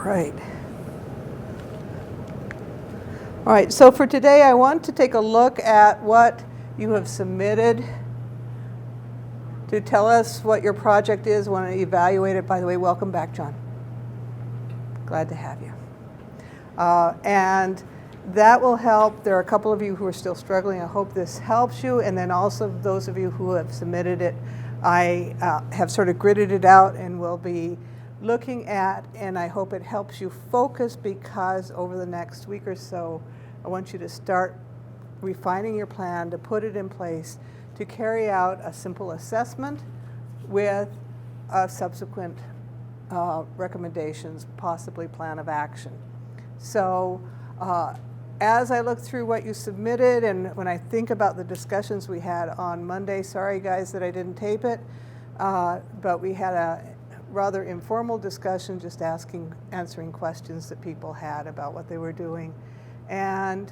right. All right, so for today I want to take a look at what you have submitted to tell us what your project is. I want to evaluate it. By the way, welcome back, John. Glad to have you. And that will help. There are a couple of you who are still struggling. I hope this helps you. And then also those of you who have submitted it, I have sort of gridded it out and will be looking at, and I hope it helps you focus, because over the next week or so, I want you to start refining your plan to put it in place to carry out a simple assessment with subsequent recommendations, possibly plan of action. So as I look through what you submitted, and when I think about the discussions we had on Monday, sorry guys that I didn't tape it, but we had a rather informal discussion, just answering questions that people had about what they were doing. And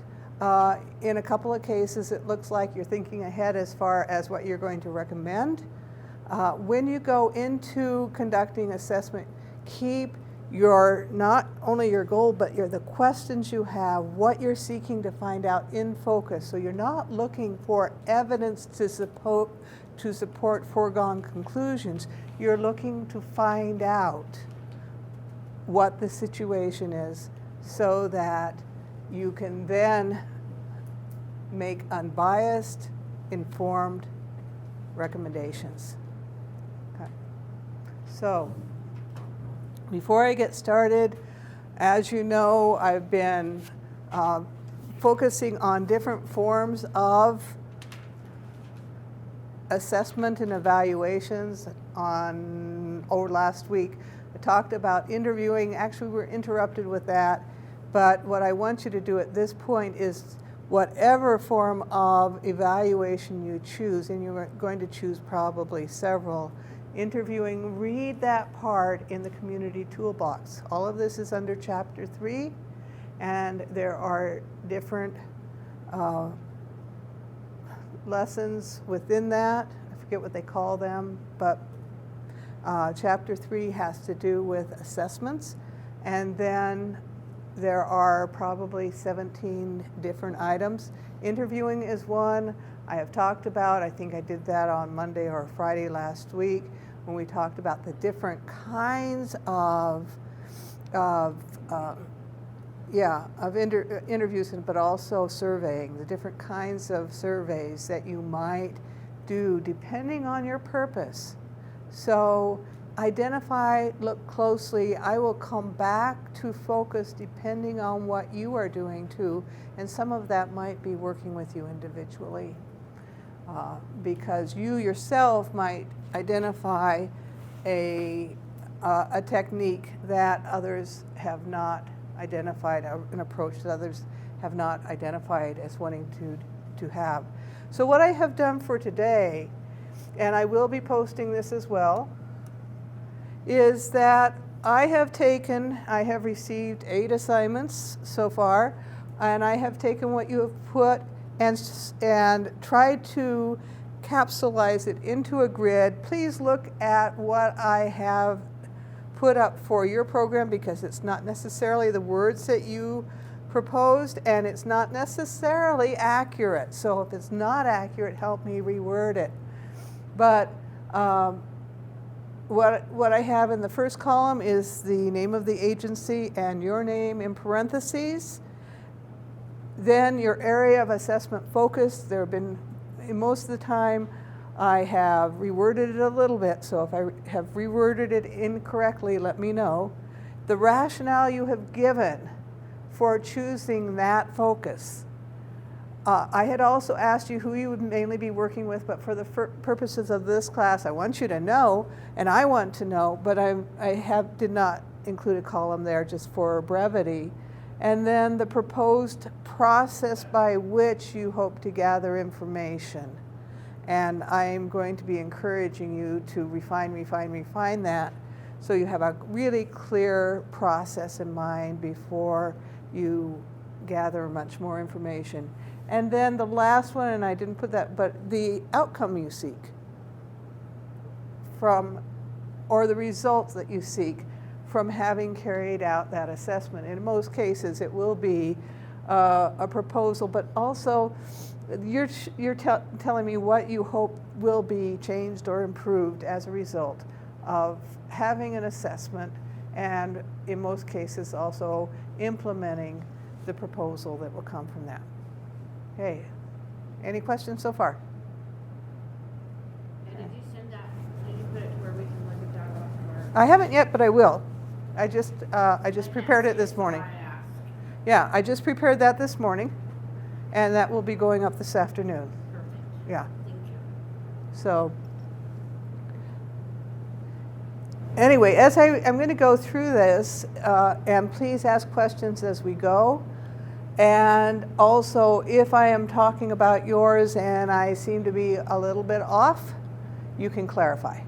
in a couple of cases, it looks like you're thinking ahead as far as what you're going to recommend. When you go into conducting assessment, keep your, not only your goal, but the questions you have, what you're seeking to find out in focus. So you're not looking for evidence to support foregone conclusions. You're looking to find out what the situation is so that you can then make unbiased, informed recommendations. Okay. So, before I get started, as you know, I've been focusing on different forms of assessment and evaluations. Over last week, I talked about interviewing. Actually, we're interrupted with that. But what I want you to do at this point is whatever form of evaluation you choose, and you're going to choose probably several, interviewing, read that part in the community toolbox. All of this is under chapter 3, and there are different lessons within that. I forget what they call them, but chapter 3 has to do with assessments, and then there are probably 17 different items. Interviewing is one I have talked about. I think I did that on Monday or Friday last week when we talked about the different kinds of interviews, but also surveying, the different kinds of surveys that you might do depending on your purpose. So identify, look closely. I will come back to focus depending on what you are doing too, and some of that might be working with you individually, because you yourself might identify a technique that others have not identified, an approach that others have not identified as wanting to have. So what I have done for today, and I will be posting this as well, is that I have received 8 assignments so far, and I have taken what you have put and tried to capsulize it into a grid. Please look at what I have put up for your program, because it's not necessarily the words that you proposed, and it's not necessarily accurate. So if it's not accurate, help me reword it. But what I have in the first column is the name of the agency and your name in parentheses. Then your area of assessment focus. There have been, most of the time, I have reworded it a little bit, so if I have reworded it incorrectly, let me know. The rationale you have given for choosing that focus. I had also asked you who you would mainly be working with, but for the purposes of this class, I want you to know, and I want to know, but I did not include a column there just for brevity. And then the proposed process by which you hope to gather information. And I'm going to be encouraging you to refine that, so you have a really clear process in mind before you gather much more information. And then the last one, and I didn't put that, but the outcome you seek from, or the results that you seek from having carried out that assessment. In most cases, it will be a proposal, but also you're telling me what you hope will be changed or improved as a result of having an assessment, and in most cases also implementing the proposal that will come from that. Okay, any questions so far? And did you send that, did you put it to where we can look at that off? I haven't yet, but I will. I just prepared it this morning. Yeah, I just prepared that this morning, and that will be going up this afternoon. Perfect. Yeah. Thank you. So anyway, as I'm going to go through this, and please ask questions as we go. And also, if I am talking about yours and I seem to be a little bit off, you can clarify.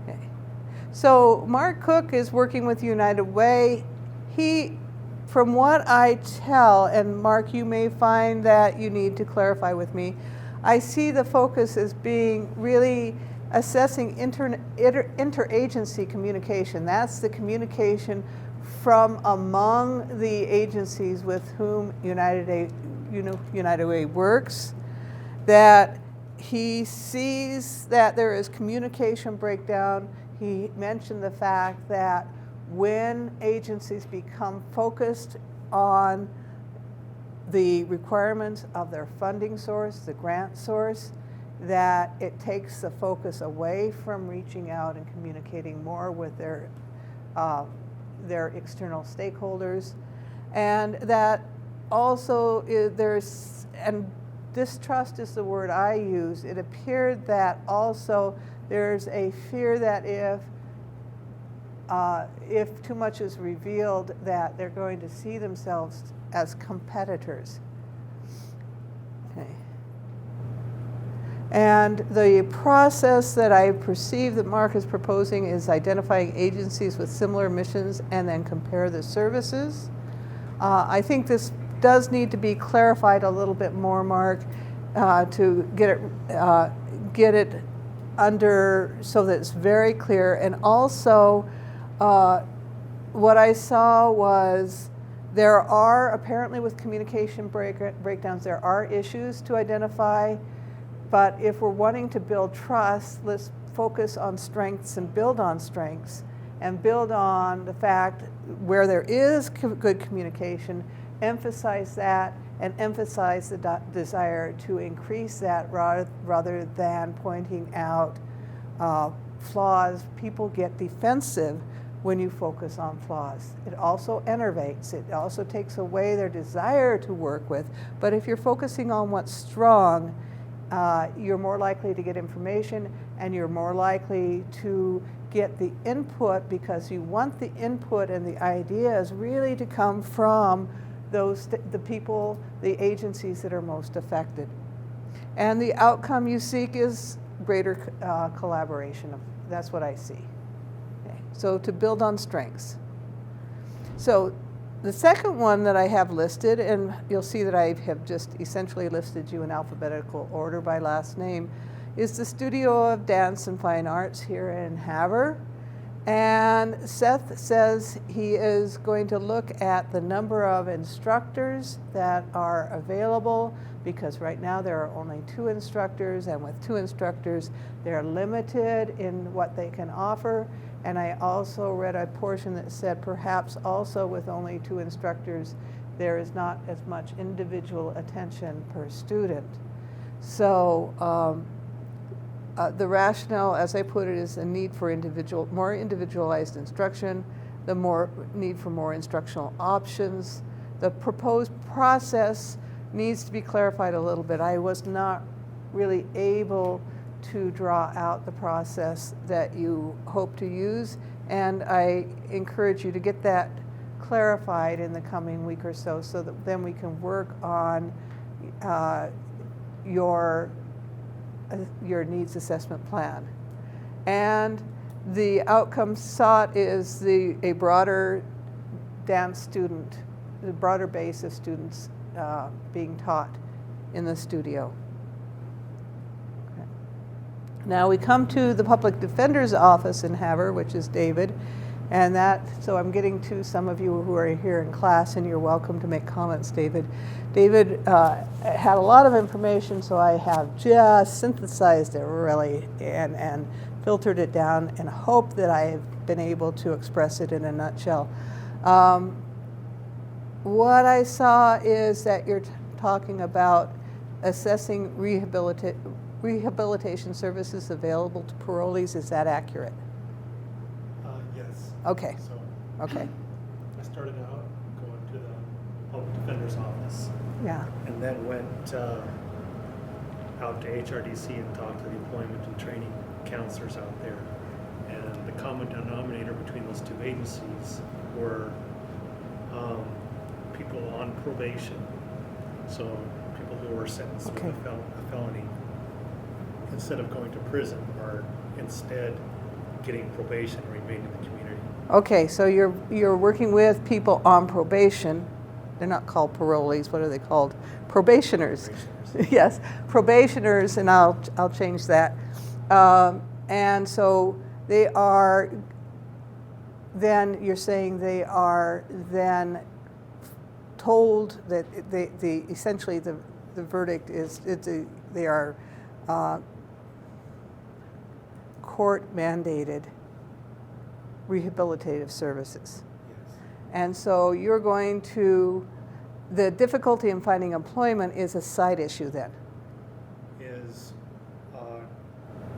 Okay. So Mark Cook is working with United Way. From what I tell, and Mark, you may find that you need to clarify with me, I see the focus as being really assessing interagency communication. That's the communication from among the agencies with whom United Way works, that he sees that there is communication breakdown. He mentioned the fact that when agencies become focused on the requirements of their funding source, the grant source, that it takes the focus away from reaching out and communicating more with their external stakeholders, and that also there's, and distrust is the word I use, it appeared that also there's a fear that if too much is revealed, that they're going to see themselves as competitors. Okay. And the process that I perceive that Mark is proposing is identifying agencies with similar missions and then compare the services. I think this does need to be clarified a little bit more, Mark, to get it under so that it's very clear. And also, what I saw was there are, apparently with communication breakdowns, there are issues to identify. But if we're wanting to build trust, let's focus on strengths and build on strengths, and build on the fact where there is good communication, emphasize that, and emphasize the desire to increase that rather than pointing out flaws. People get defensive when you focus on flaws. It also enervates. It also takes away their desire to work with. But if you're focusing on what's strong, you're more likely to get information, and you're more likely to get the input, because you want the input and the ideas really to come from the people, the agencies that are most affected. And the outcome you seek is greater collaboration. That's what I see. Okay. So to build on strengths. So the second one that I have listed, and you'll see that I have just essentially listed you in alphabetical order by last name, is the Studio of Dance and Fine Arts here in Havre. And Seth says he is going to look at the number of instructors that are available, because right now there are only 2 instructors, and with 2 instructors, they're limited in what they can offer. And I also read a portion that said perhaps also with only 2 instructors, there is not as much individual attention per student. So the rationale, as I put it, is a need for more individualized instruction, the more need for more instructional options. The proposed process needs to be clarified a little bit. I was not really able to draw out the process that you hope to use, and I encourage you to get that clarified in the coming week or so that then we can work on your needs assessment plan. And the outcome sought is a broader dance student, the broader base of students being taught in the studio. Now we come to the Public Defender's Office in Havre, which is David, And so I'm getting to some of you who are here in class, and you're welcome to make comments, David. David had a lot of information, so I have just synthesized it really and filtered it down and hope that I have been able to express it in a nutshell. What I saw is that you're talking about assessing rehabilitation services available to parolees. Is that accurate? Yes. Okay. So Okay. I started out going to the public defender's office, Yeah. and then went out to HRDC and talked to the employment and training counselors out there. And the common denominator between those two agencies were people on probation. So people who were sentenced Okay. with a felony, instead of going to prison, are instead getting probation and remaining in the community. Okay, so you're working with people on probation. They're not called parolees. What are they called? Probationers. Probationers. Yes, probationers, and I'll change that. And so they are. Then you're saying they are then told that essentially the verdict is they are court mandated rehabilitative services. Yes. And so you're going to, the difficulty in finding employment is a side issue then. Is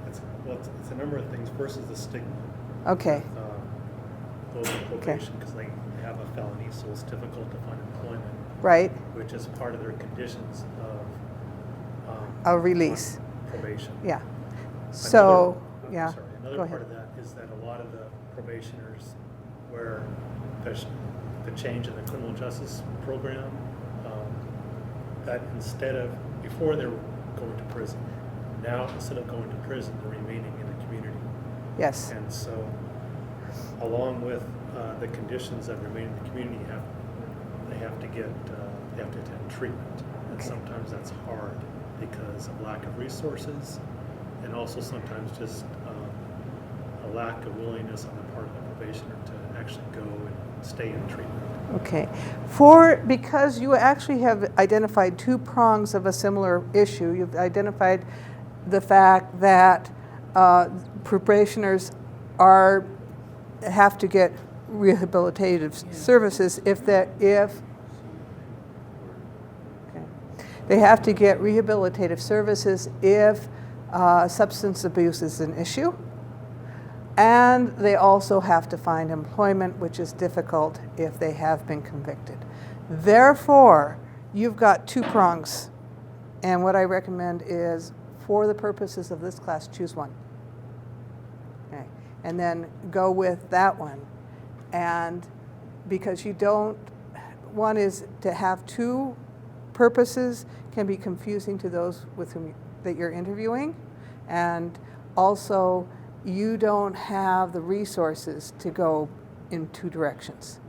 it's a number of things. First is the stigma. Okay. With, those on probation because they have a felony, so it's difficult to find employment, Right? which is part of their conditions of A release. probation. Yeah. So, Another- yeah. Sorry, Go another ahead. part of that is that a lot of the probationers, where there's the change in the criminal justice program, that instead of, before they were going to prison, now instead of going to prison, they're remaining in the community. Yes. And so, along with the conditions that remain in the community, they have to attend treatment. And Okay. sometimes that's hard because of lack of resources, and also sometimes just a lack of willingness on the part of the probationer to actually go and stay in treatment. Okay. Because you actually have identified two prongs of a similar issue. You've identified the fact that probationers have to get rehabilitative services they have to get rehabilitative services if substance abuse is an issue. And they also have to find employment, which is difficult if they have been convicted. Therefore, you've got two prongs. And what I recommend is, for the purposes of this class, choose one. Okay. And then go with that one. And because one is to have two purposes can be confusing to those with whom that you're interviewing. And also, you don't have the resources to go in two directions.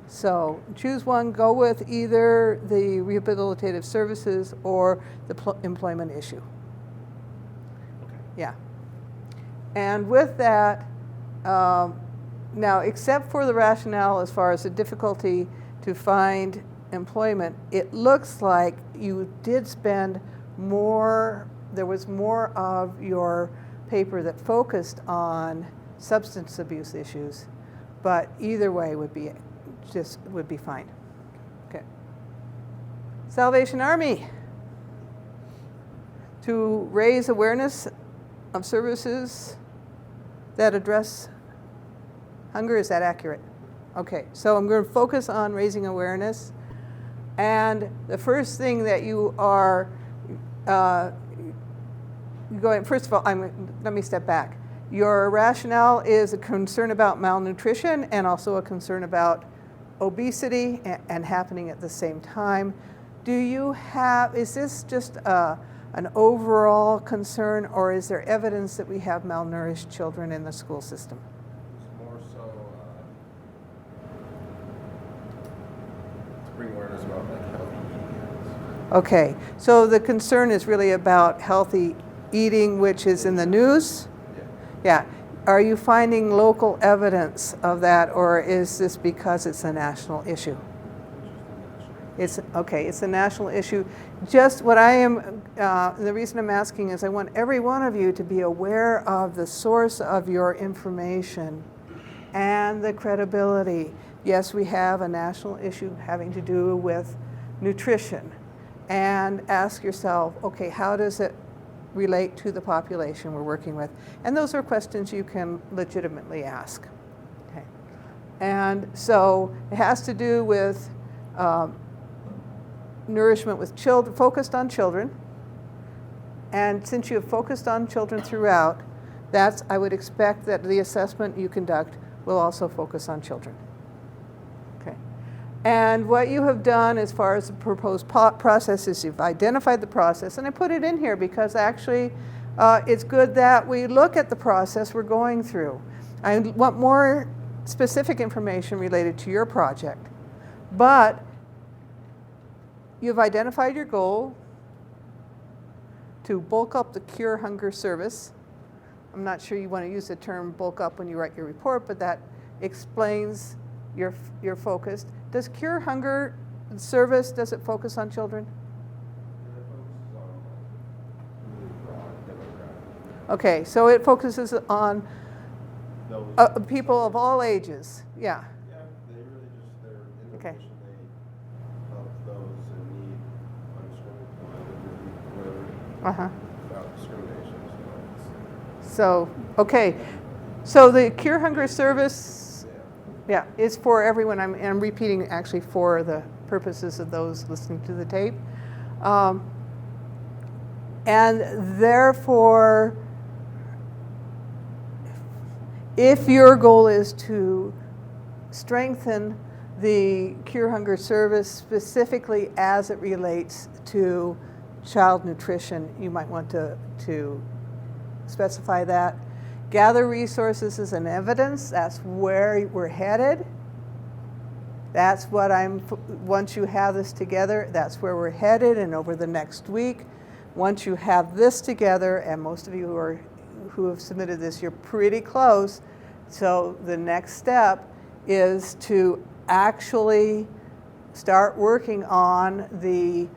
So choose one, go with either the rehabilitative services or the employment issue. Okay. Yeah. And with that, now, except for the rationale as far as the difficulty to find employment, it looks like you did spend more, there was more of your paper that focused on substance abuse issues, but either way would be fine. Okay. Salvation Army, to raise awareness of services that address hunger. Is that accurate? Okay, so I'm going to focus on raising awareness. And the first thing that you are first of all, let me step back. Your rationale is a concern about malnutrition and also a concern about obesity and happening at the same time. Is this just an overall concern, or is there evidence that we have malnourished children in the school system? It's more so to bring awareness about like healthy eating. Okay, so the concern is really about healthy eating, which is in the news? Yeah. Yeah. are you finding local evidence of that, or is this because it's a national issue? It's okay, it's a national issue. Just what I am, the reason I'm asking is I want every one of you to be aware of the source of your information and the credibility. Yes, we have a national issue having to do with nutrition. And ask yourself, okay, how does it relate to the population we're working with? And those are questions you can legitimately ask. Okay. And so it has to do with nourishment with children, focused on children. And since you have focused on children throughout, I would expect that the assessment you conduct will also focus on children. Okay. And what you have done as far as the proposed process is you've identified the process, and I put it in here because actually it's good that we look at the process we're going through. I want more specific information related to your project, but you've identified your goal to bulk up the Cure Hunger service. I'm not sure you want to use the term bulk up when you write your report, but that explains your focus. Does Cure Hunger service, does it focus on children? Okay, so it focuses on people of all ages. Yeah. Yeah, they really just, their Okay. information, they help those in need, unschooled, whatever, without discrimination. So, okay. So the Cure Hunger service, yeah, is for everyone. I'm repeating actually for the purposes of those listening to the tape. And therefore, if your goal is to strengthen the Cure Hunger service specifically as it relates to child nutrition, you might want to specify that. Gather resources as an evidence, that's where we're headed. That's what once you have this together, that's where we're headed, and over the next week, once you have this together, and most of you who have submitted this, you're pretty close. So the next step is to actually start working on the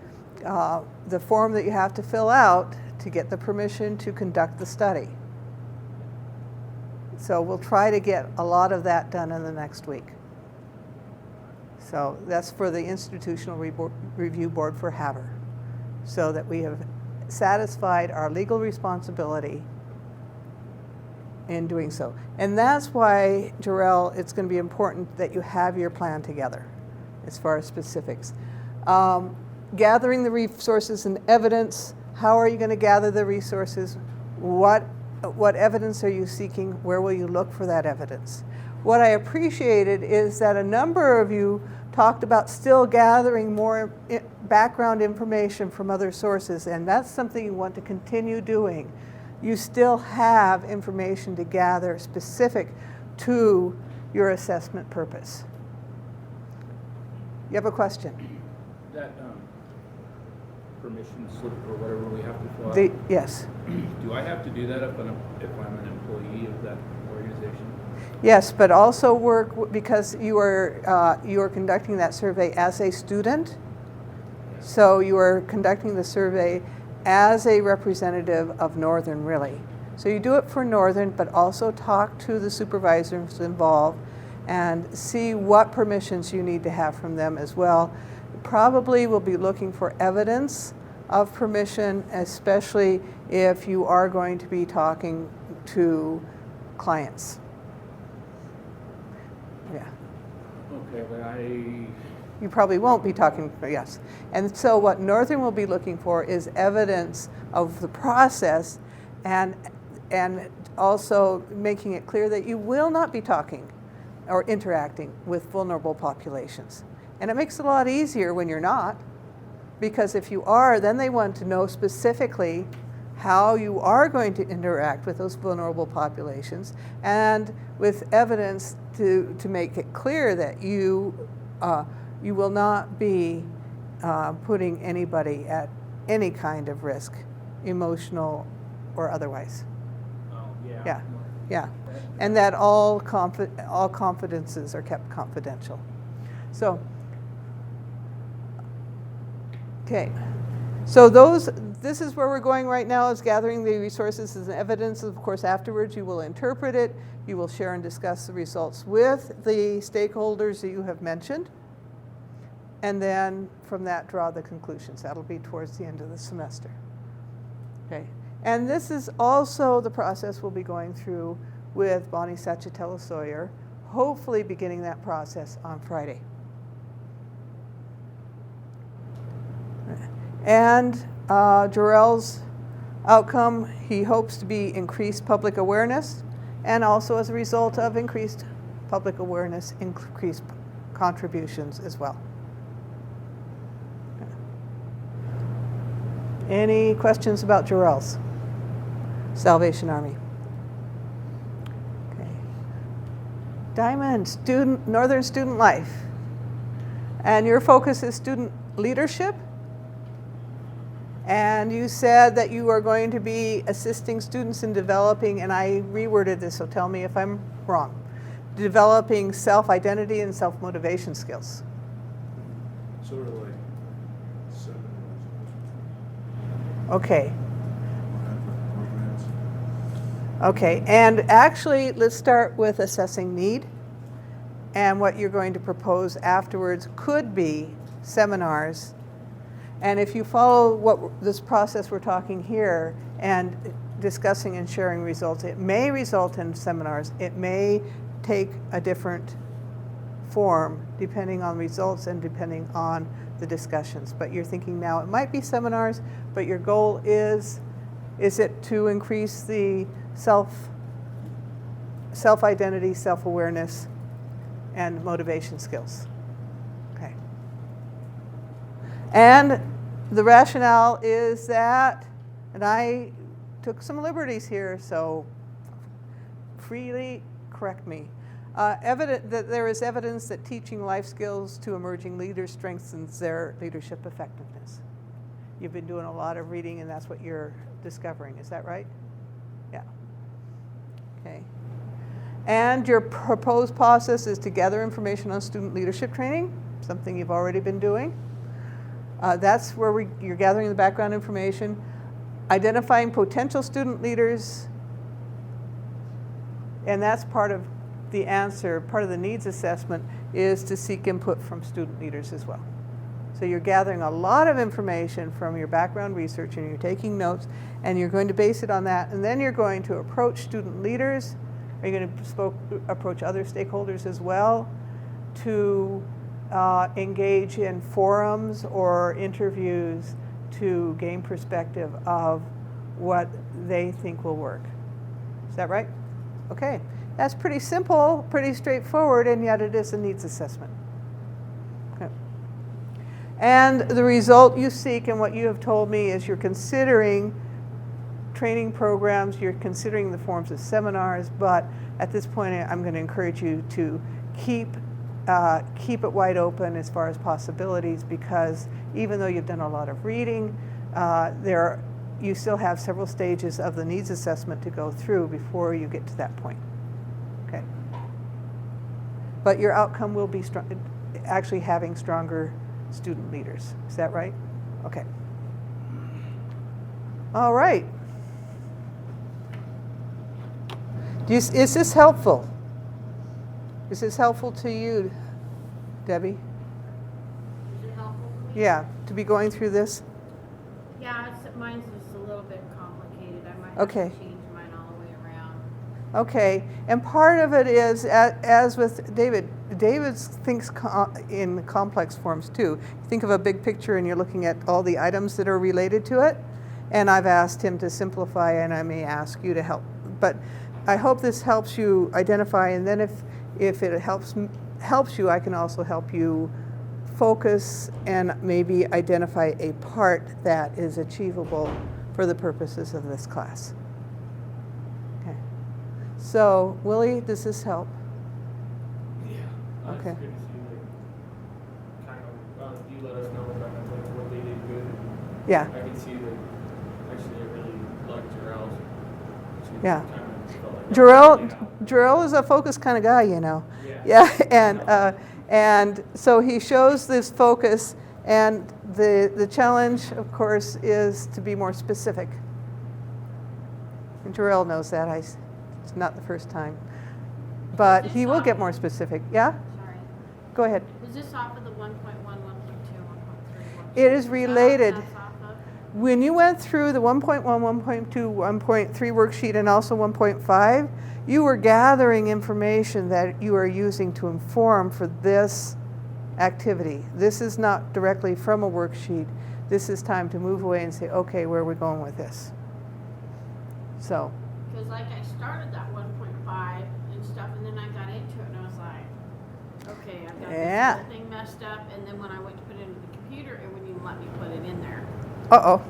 form that you have to fill out to get the permission to conduct the study. So we'll try to get a lot of that done in the next week. So that's for the Institutional Review Board for Haver, so that we have satisfied our legal responsibility in doing so. And that's why, Jerel, it's going to be important that you have your plan together as far as specifics. Gathering the resources and evidence. How are you going to gather the resources? What evidence are you seeking? Where will you look for that evidence? What I appreciated is that a number of you talked about still gathering more background information from other sources, and that's something you want to continue doing. You still have information to gather specific to your assessment purpose. You have a question? That permission slip or whatever we have to fill out. Yes. Do I have to do that if I'm an employee of that organization? Yes, but also work because you are conducting that survey as a student. So you are conducting the survey as a representative of Northern, really. So you do it for Northern, but also talk to the supervisors involved and see what permissions you need to have from them as well. Probably will be looking for evidence of permission, especially if you are going to be talking to clients. Yeah. Okay, but You probably won't be talking, yes. And so what Northern will be looking for is evidence of the process and also making it clear that you will not be talking or interacting with vulnerable populations. And it makes it a lot easier when you're not, because if you are, then they want to know specifically how you are going to interact with those vulnerable populations and with evidence to make it clear that you will not be putting anybody at any kind of risk, emotional or otherwise. oh, yeah. Yeah. Yeah, and that all confidences are kept confidential. So, okay. So this is where we're going right now, is gathering the resources and evidence. Of course, afterwards you will interpret it. You will share and discuss the results with the stakeholders that you have mentioned. And then from that, draw the conclusions. That'll be towards the end of the semester. Okay. And this is also the process we'll be going through with Bonnie Sachitella-Sawyer, hopefully beginning that process on Friday. And Jerel's outcome, he hopes to be increased public awareness, and also as a result of increased public awareness, increased contributions as well. Any questions about Jerel's Salvation Army? Okay. Diamond, Northern Student Life. And your focus is student leadership. And you said that you are going to be assisting students in developing, and I reworded this, so tell me if I'm wrong, developing self-identity and self-motivation skills. Sort of like seminars. Okay. Programs. Okay, and actually, let's start with assessing need. And what you're going to propose afterwards could be seminars. And if you follow this process we're talking here and discussing and sharing results, it may result in seminars. It may take a different form depending on results and depending on the discussions. But you're thinking now it might be seminars, but your goal is it to increase the self-identity, self-awareness, and motivation skills? Okay. And the rationale is that, and I took some liberties here, so freely correct me. Evident that there is evidence that teaching life skills to emerging leaders strengthens their leadership effectiveness. You've been doing a lot of reading, and that's what you're discovering. Is that right? Yeah. Okay. And your proposed process is to gather information on student leadership training, something you've already been doing. That's where you're gathering the background information, identifying potential student leaders, and that's part of the answer. Part of the needs assessment is to seek input from student leaders as well. So you're gathering a lot of information from your background research, and you're taking notes, and you're going to base it on that, and then you're going to approach student leaders. Are you going to approach other stakeholders as well to engage in forums or interviews to gain perspective of what they think will work? Is that right? Okay. That's pretty simple, pretty straightforward, and yet it is a needs assessment. Okay. And the result you seek, and what you have told me, is you're considering training programs, you're considering the forms of seminars, but at this point I'm going to encourage you to keep it wide open as far as possibilities, because even though you've done a lot of reading, you still have several stages of the needs assessment to go through before you get to that point. Okay. But your outcome will be actually having stronger student leaders. Is that right? Okay. All right. Is this helpful? Is this helpful to you, Debbie? Is it helpful for me? Yeah, to be going through this? Yeah, mine's just a little bit complicated. I might have Okay. to change mine all the way around. Okay, and part of it is, as with David thinks in complex forms too. You think of a big picture and you're looking at all the items that are related to it, and I've asked him to simplify, and I may ask you to help. But I hope this helps you identify, and then if it helps you, I can also help you focus and maybe identify a part that is achievable for the purposes of this class. Okay. So, Willie, does this help? Yeah. Okay. It's good to see, like, kind of, you let us know about like what they did good. Yeah. I can see that actually I really liked Jerel's. She Yeah. kind of felt like Jerel is a focus kind of guy, you know. Yeah, and so he shows this focus, and the challenge, of course, is to be more specific. And Jerel knows that. It's not the first time, but he will get more specific. Yeah. Sorry. Go ahead. Was this off of the 1.1, 1.2, 1.3? It is related. That's off of? When you went through the 1.1, 1.2, 1.3 worksheet and also 1.5, you were gathering information that you are using to inform for this activity. This is not directly from a worksheet. This is time to move away and say, okay, where are we going with this? So. Because like I started that 1.5 and stuff, and then I got into it, and I was like, okay, I've got Yeah. this whole thing messed up, and then when I went to put it into the computer, it wouldn't even let me put it in there. Uh-oh.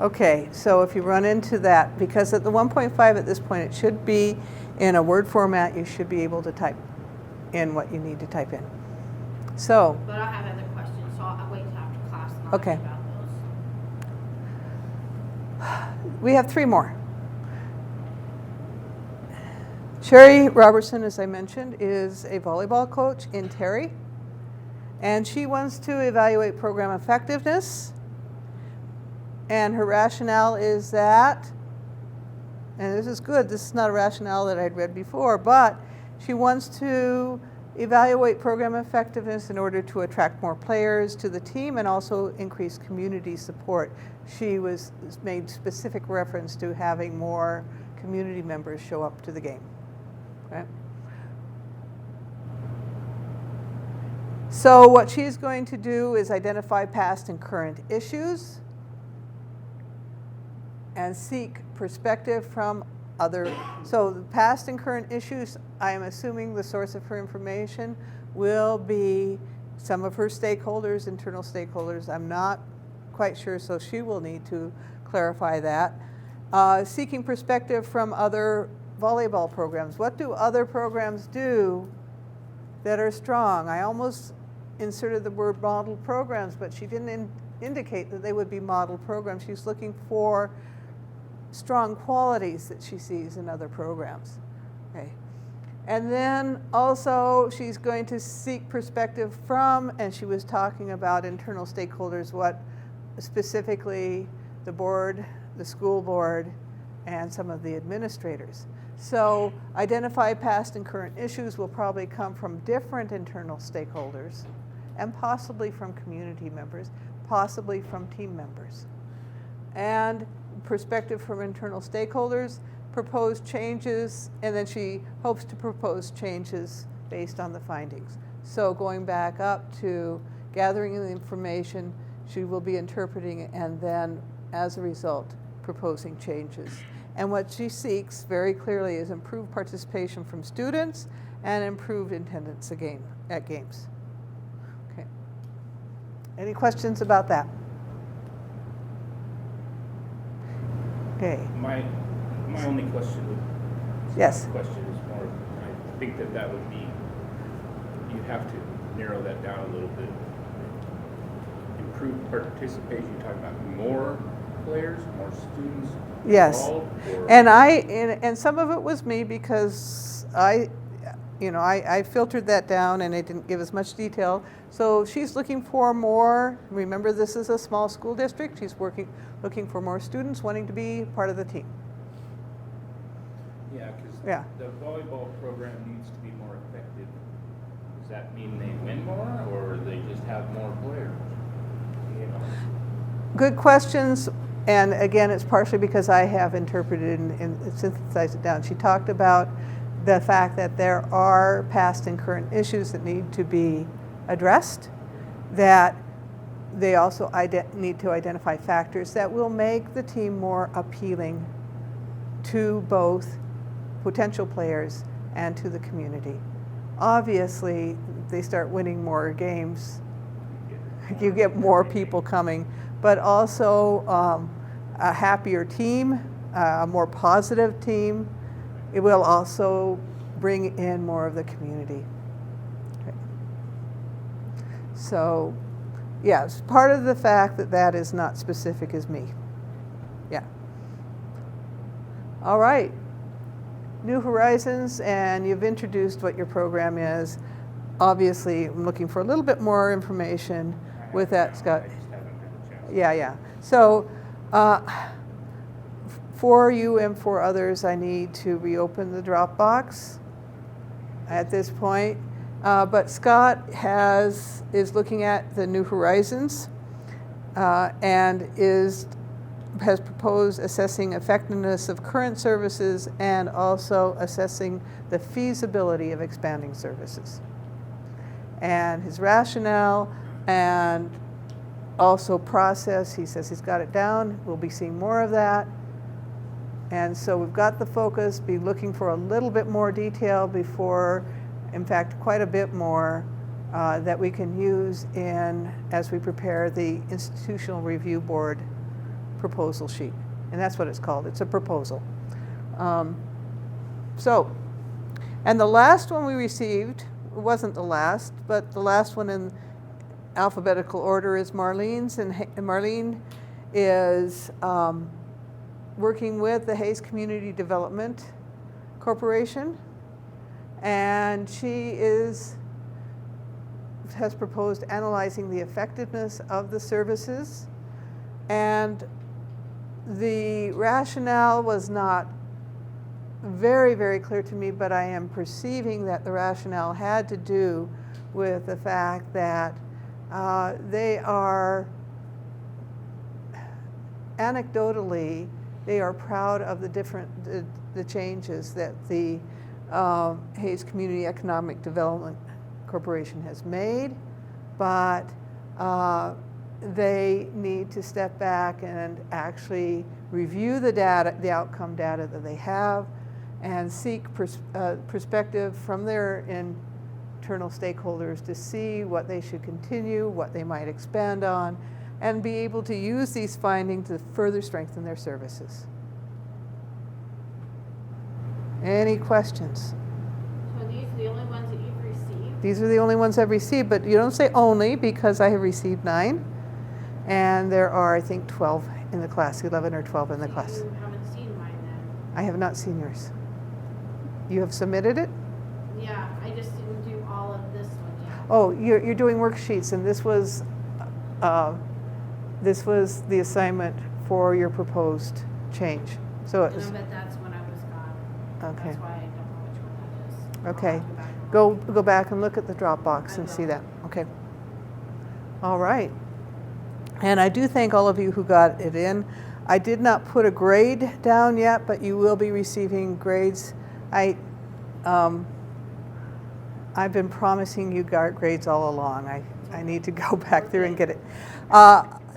Okay, so if you run into that, because at the 1.5 at this point, it should be in a Word format, you should be able to type in what you need to type in. So. But I have other questions, so I'll wait till after class and I'll Okay. ask about those. We have 3 more. Sherry Robertson, as I mentioned, is a volleyball coach in Terry, and she wants to evaluate program effectiveness. And her rationale is that, and this is good, this is not a rationale that I'd read before, but she wants to evaluate program effectiveness in order to attract more players to the team and also increase community support. She made specific reference to having more community members show up to the game. Okay? So what she's going to do is identify past and current issues and seek perspective from other. So the past and current issues, I am assuming the source of her information will be some of her stakeholders, internal stakeholders. I'm not quite sure, so she will need to clarify that. Seeking perspective from other volleyball programs. What do other programs do that are strong? I almost inserted the word model programs, but she didn't indicate that they would be model programs. She's looking for strong qualities that she sees in other programs. Okay. And then also she's going to seek perspective from, and she was talking about internal stakeholders, what specifically the board, the school board, and some of the administrators. So identify past and current issues will probably come from different internal stakeholders and possibly from community members, possibly from team members. And perspective from internal stakeholders, propose changes, and then she hopes to propose changes based on the findings. So going back up to gathering the information, she will be interpreting it, and then as a result, proposing changes. And what she seeks very clearly is improved participation from students and improved attendance at games. Okay. Any questions about that? Okay. My only question Yes. is more, I think that would be, you have to narrow that down a little bit. Improved participation, you're talking about more players, more students Yes. involved? Or? And some of it was me because I filtered that down and it didn't give as much detail. So she's looking for more. Remember, this is a small school district. She's looking for more students wanting to be part of the team. Yeah, because Yeah. the volleyball program needs to be more effective. Does that mean they win more, or they just have more players? You know? Good questions. And again, it's partially because I have interpreted and synthesized it down. She talked about the fact that there are past and current issues that need to be addressed, that they also need to identify factors that will make the team more appealing to both potential players and to the community. Obviously, they start winning more games, you get more people coming, but also a happier team, a more positive team. It will also bring in more of the community. Okay. So, yes, part of the fact that that is not specific is me. Yeah. All right. New Horizons, and you've introduced what your program is. Obviously, I'm looking for a little bit more information with that, Scott. I just haven't had a chance. Yeah. So, for you and for others, I need to reopen the Dropbox at this point. But Scott is looking at the New Horizons and has proposed assessing effectiveness of current services and also assessing the feasibility of expanding services. And his rationale and also process, he says he's got it down. We'll be seeing more of that. And so we've got the focus, be looking for a little bit more detail before, in fact, quite a bit more that we can use as we prepare the Institutional Review Board proposal sheet. And that's what it's called. It's a proposal. And the last one we received, it wasn't the last, but the last one in alphabetical order is Marlene's. And Marlene is working with the Hayes Community Development Corporation. And she has proposed analyzing the effectiveness of the services. And the rationale was not very, very clear to me, but I am perceiving that the rationale had to do with the fact that they are, anecdotally, they are proud of the changes that the Hayes Community Economic Development Corporation has made, but they need to step back and actually review the data, the outcome data that they have, and seek perspective from their internal stakeholders to see what they should continue, what they might expand on, and be able to use these findings to further strengthen their services. Any questions? So these are the only ones that you've received? These are the only ones I've received, but you don't say only, because I have received 9, and there are, I think, 12 in the class, 11 or 12 in the class. You haven't seen mine then? I have not seen yours. You have submitted it? Yeah, I just didn't do all of this one yet. Oh, you're doing worksheets, and this was the assignment for your proposed change. So it And was, I bet that's when I was gone. okay. That's why I don't know which one that is. Okay. I'll have to back and look. Go back and look at the Dropbox and see that. Okay. All right. And I do thank all of you who got it in. I did not put a grade down yet, but you will be receiving grades. I've been promising you grades all along. I need to go back through and get it.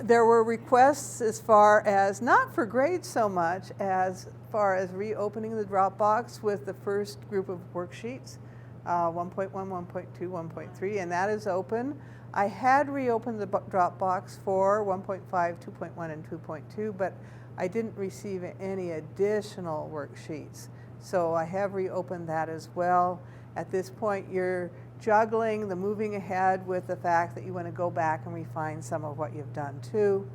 There were requests as far as, not for grades so much, as far as reopening the Dropbox with the first group of worksheets, 1.1, 1.2, 1.3, and that is open. I had reopened the Dropbox for 1.5, 2.1, and 2.2, but I didn't receive any additional worksheets. So I have reopened that as well. At this point, you're juggling the moving ahead with the fact that you want to go back and refine some of what you've done too.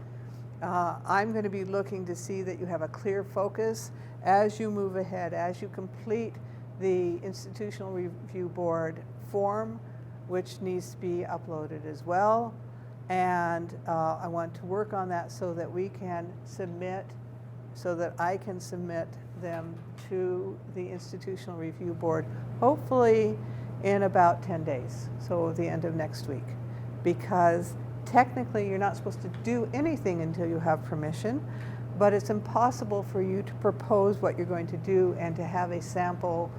I'm going to be looking to see that you have a clear focus as you move ahead, as you complete the Institutional Review Board form, which needs to be uploaded as well. And I want to work on that so that we can submit, so that I can submit them to the Institutional Review Board, hopefully in about 10 days, so the end of next week. Because technically you're not supposed to do anything until you have permission, but it's impossible for you to propose what you're going to do and to have a sample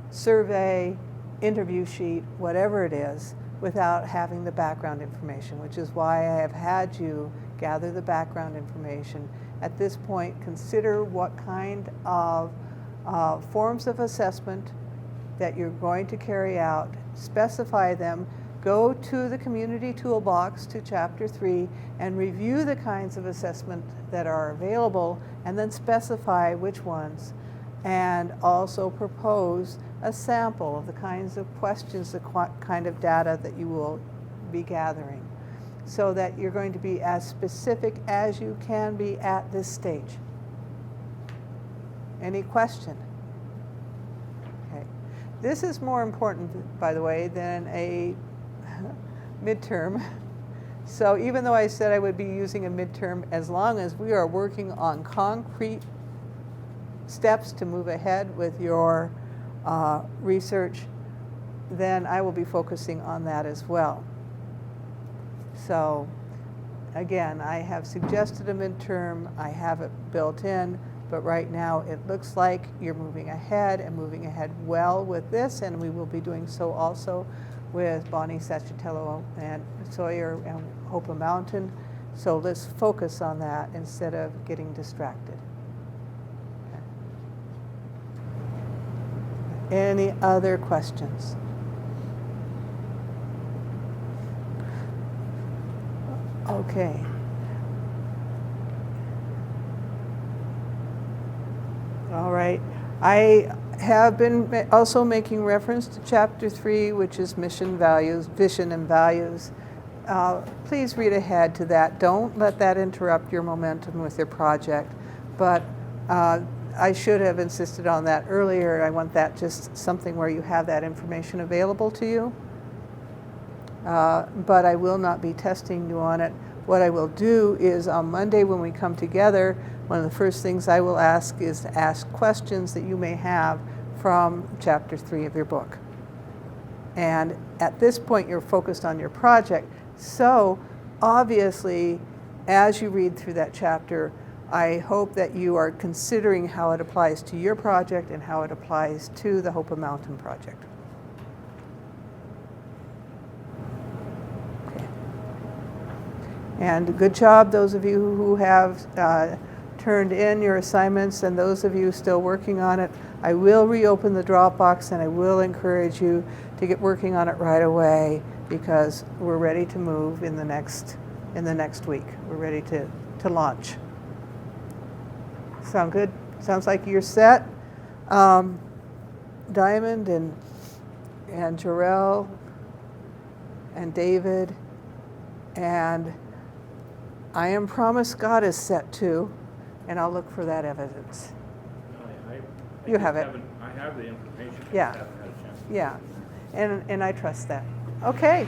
survey, interview sheet, whatever it is, without having the background information, which is why I have had you gather the background information. At this point, consider what kind of forms of assessment that you're going to carry out, specify them, go to the community toolbox to chapter 3 and review the kinds of assessment that are available, and then specify which ones, and also propose a sample of the kinds of questions, the kind of data that you will be gathering, so that you're going to be as specific as you can be at this stage. Any question? this is more important, by the way, than a midterm. So even though I said I would be using a midterm, as long as we are working on concrete steps to move ahead with your research, then I will be focusing on that as well. So again, I have suggested a midterm, I have it built in, but right now it looks like you're moving ahead and moving ahead well with this, and we will be doing so also with Bonnie Sachatello and Sawyer and Hopa Mountain. So let's focus on that instead of getting distracted. Okay. Any other questions? Okay. All right. I have been also making reference to Chapter 3, which is mission values, vision and values. Please read ahead to that. Don't let that interrupt your momentum with your project. But I should have insisted on that earlier. I want that just something where you have that information available to you. But I will not be testing you on it. What I will do is on Monday when we come together, one of the first things I will ask is to ask questions that you may have from Chapter 3 of your book. And at this point, you're focused on your project. So obviously, as you read through that chapter, I hope that you are considering how it applies to your project and how it applies to the Hopa Mountain project. Okay. And good job, those of you who have turned in your assignments, and those of you still working on it. I will reopen the Dropbox, and I will encourage you to get working on it right away, because we're ready to move in the next week. We're ready to launch. Sound good? Sounds like you're set. Diamond and Jerel and David, and I am promised God is set too, and I'll look for that evidence. You have it. I have the information. I Yeah. just haven't had a chance. Yeah, and I trust that. Okay.